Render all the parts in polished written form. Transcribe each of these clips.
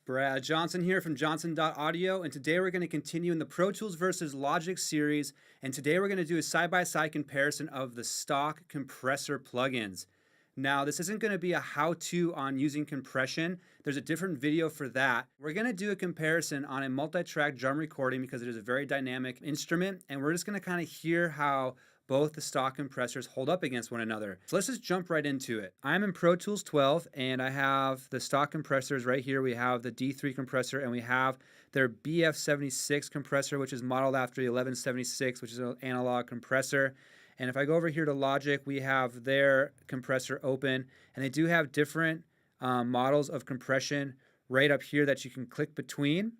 Brad Johnson here from johnson.audio, and today we're going to continue in the Pro Tools versus Logic series, and today we're going to do a side-by-side comparison of the stock compressor plugins. Now, this isn't going to be a how-to on using compression. There's a different video for that. We're going to do a comparison on a multi-track drum recording because it is a very dynamic instrument, and we're just going to kind of hear how both the stock compressors hold up against one another. So let's just jump right into it. I'm in Pro Tools 12 and I have the stock compressors right here. We have the D3 compressor and we have their BF76 compressor, which is modeled after the 1176, which is an analog compressor. And if I go over here to Logic, we have their compressor open, and they do have different models of compression right up here that you can click between.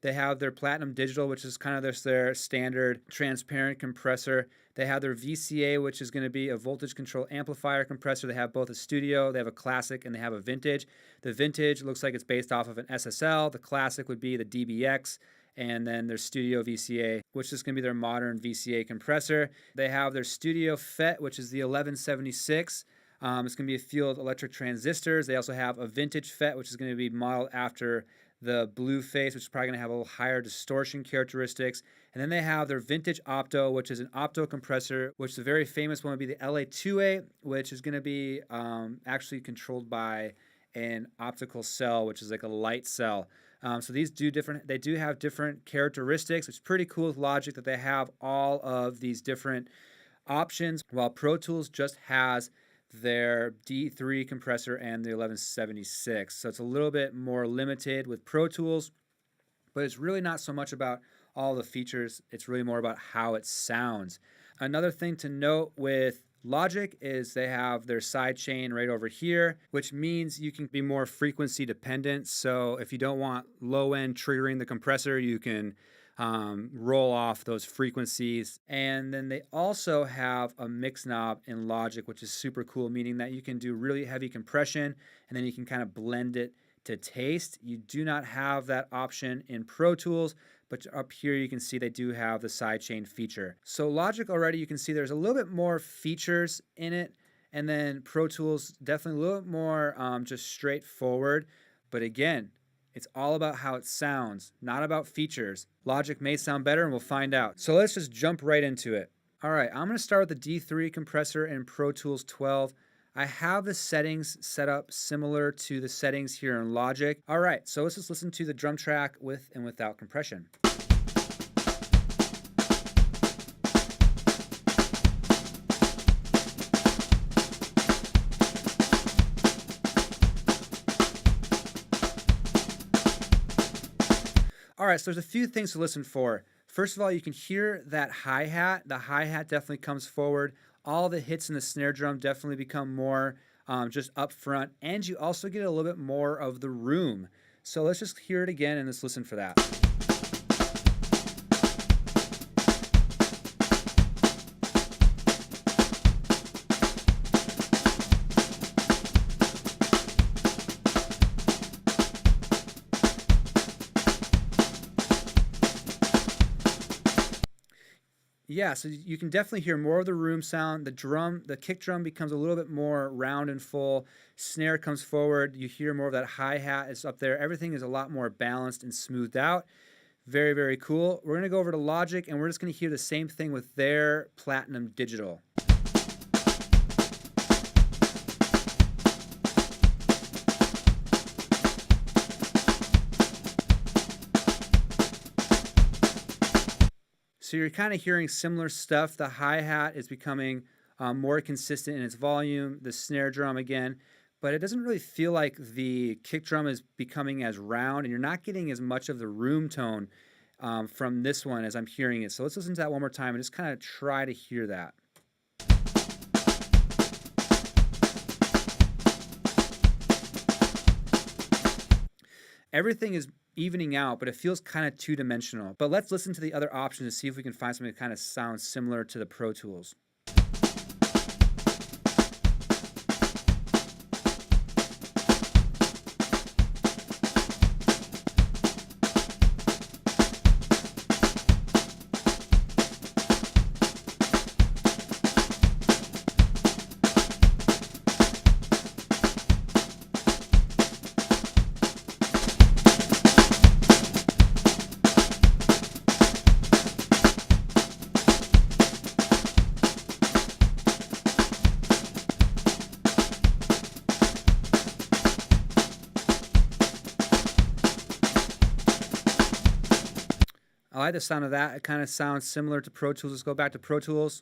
They have their Platinum Digital, which is kind of their standard transparent compressor. They have their VCA, which is going to be a voltage control amplifier compressor. They have both a studio, they have a classic, and they have a vintage. The vintage looks like it's based off of an SSL. The classic would be the DBX. And then their Studio VCA, which is going to be their modern VCA compressor. They have their Studio FET, which is the 1176. It's going to be a field electric transistors. They also have a vintage FET, which is going to be modeled after the blue face, which is probably going to have a little higher distortion characteristics. And then they have their vintage opto, which is an opto compressor, which the very famous one would be the LA2A, which is going to be actually controlled by an optical cell, which is like a light cell. So these do have different characteristics. It's pretty cool with Logic that they have all of these different options, while Pro Tools just has their D3 compressor and the 1176. So it's a little bit more limited with Pro Tools, but it's really not so much about all the features. It's really more about how it sounds. Another thing to note with Logic is they have their side chain right over here, which means you can be more frequency dependent. So if you don't want low end triggering the compressor, you can roll off those frequencies. And then they also have a mix knob in Logic, which is super cool, meaning that you can do really heavy compression and then you can kind of blend it to taste. You do not have that option in Pro Tools, but up here you can see they do have the sidechain feature. So Logic already, you can see there's a little bit more features in it, and then Pro Tools definitely a little bit more just straightforward. But again, it's all about how it sounds, not about features. Logic may sound better, and we'll find out. So let's just jump right into it. All right, I'm going to start with the D3 compressor in Pro Tools 12. I have the settings set up similar to the settings here in Logic. All right, so let's just listen to the drum track with and without compression. All right, so there's a few things to listen for. First of all, you can hear that hi-hat. The hi-hat definitely comes forward. All the hits in the snare drum definitely become more just up front, and you also get a little bit more of the room. So let's just hear it again and let's listen for that. Yeah, so you can definitely hear more of the room sound. The kick drum becomes a little bit more round and full. Snare comes forward. You hear more of that hi-hat is up there. Everything is a lot more balanced and smoothed out. Very, very cool. We're going to go over to Logic, and we're just going to hear the same thing with their Platinum Digital. So you're kind of hearing similar stuff. The hi-hat is becoming more consistent in its volume, the snare drum again, but it doesn't really feel like the kick drum is becoming as round, and you're not getting as much of the room tone from this one as I'm hearing it. So let's listen to that one more time and just kind of try to hear that. Everything is evening out, but it feels kind of two-dimensional. But let's listen to the other options to see if we can find something that kind of sounds similar to the Pro Tools. I like the sound of that. It kind of sounds similar to Pro Tools. Let's go back to Pro Tools.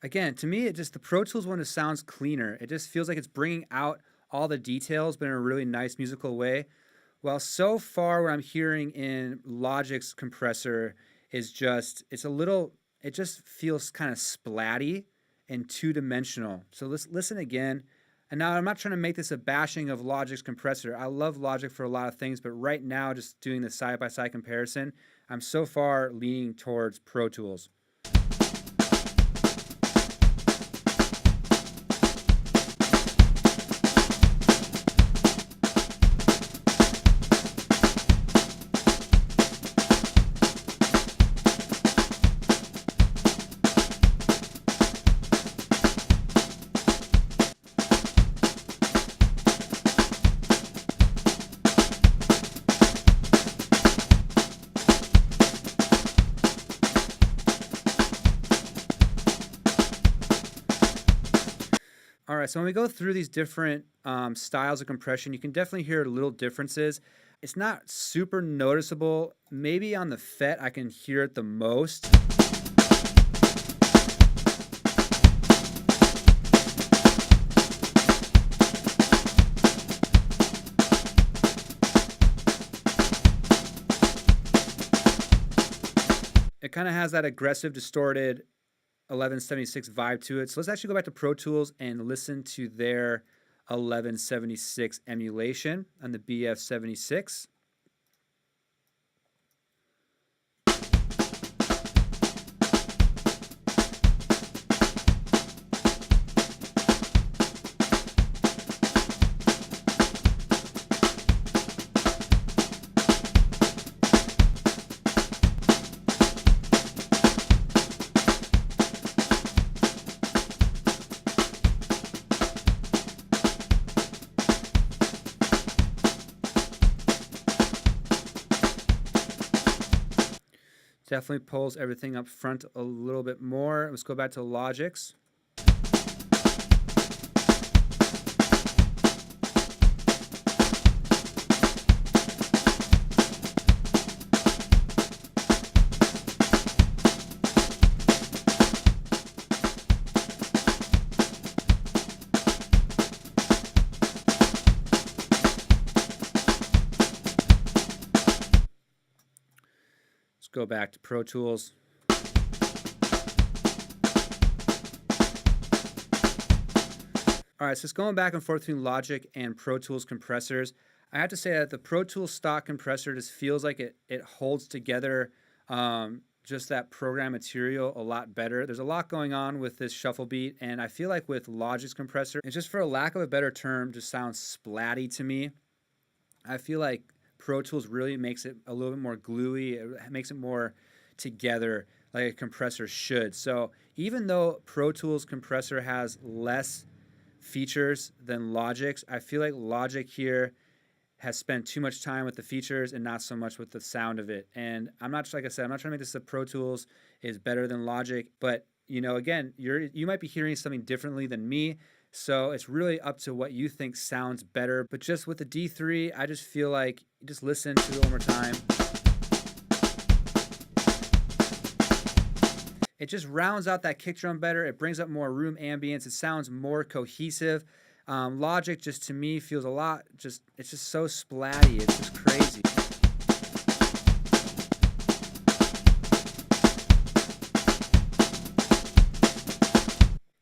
Again, to me, the Pro Tools one just sounds cleaner. It just feels like it's bringing out all the details, but in a really nice musical way. Well, so far what I'm hearing in Logic's compressor is it just feels kind of splatty and two-dimensional. So let's listen again. And now I'm not trying to make this a bashing of Logic's compressor. I love Logic for a lot of things, but right now, just doing the side-by-side comparison, I'm so far leaning towards Pro Tools. All right, so when we go through these different styles of compression, you can definitely hear little differences. It's not super noticeable. Maybe on the FET, I can hear it the most. It kind of has that aggressive, distorted 1176 vibe to it. So let's actually go back to Pro Tools and listen to their 1176 emulation on the BF76. Definitely pulls everything up front a little bit more. Let's go back to Logic's. Go back to Pro Tools. All right, so it's going back and forth between Logic and Pro Tools compressors. I have to say that the Pro Tools stock compressor just feels like it holds together just that program material a lot better. There's a lot going on with this shuffle beat, and I feel like with Logic's compressor, it's just, for a lack of a better term, just sounds splatty to me. I feel like Pro Tools really makes it a little bit more gluey. It makes it more together like a compressor should. So even though Pro Tools compressor has less features than Logic's, I feel like Logic here has spent too much time with the features and not so much with the sound of it. And I'm not, like I said, I'm not trying to make this a Pro Tools is better than Logic, but again, you might be hearing something differently than me. So it's really up to what you think sounds better. But just with the D3, I just feel like you just listen to it one more time. It just rounds out that kick drum better. It brings up more room ambience. It sounds more cohesive. Logic just, to me, feels a lot, it's just so splatty. It's just crazy.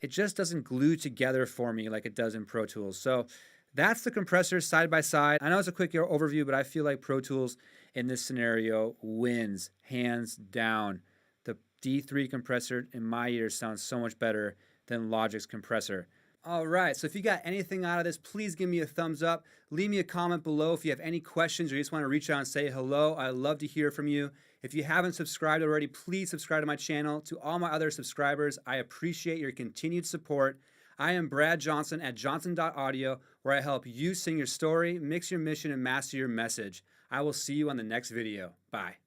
It just doesn't glue together for me like it does in Pro Tools. So that's the compressors side by side. I know it's a quick overview, but I feel like Pro Tools in this scenario wins hands down. The D3 compressor in my ears sounds so much better than Logic's compressor. All right, so if you got anything out of this, please give me a thumbs up. Leave me a comment below if you have any questions or you just want to reach out and say hello. I'd love to hear from you. If you haven't subscribed already, please subscribe to my channel. To all my other subscribers, I appreciate your continued support. I am Brad Johnson at johnson.audio, where I help you sing your story, mix your mission, and master your message. I will see you on the next video. Bye.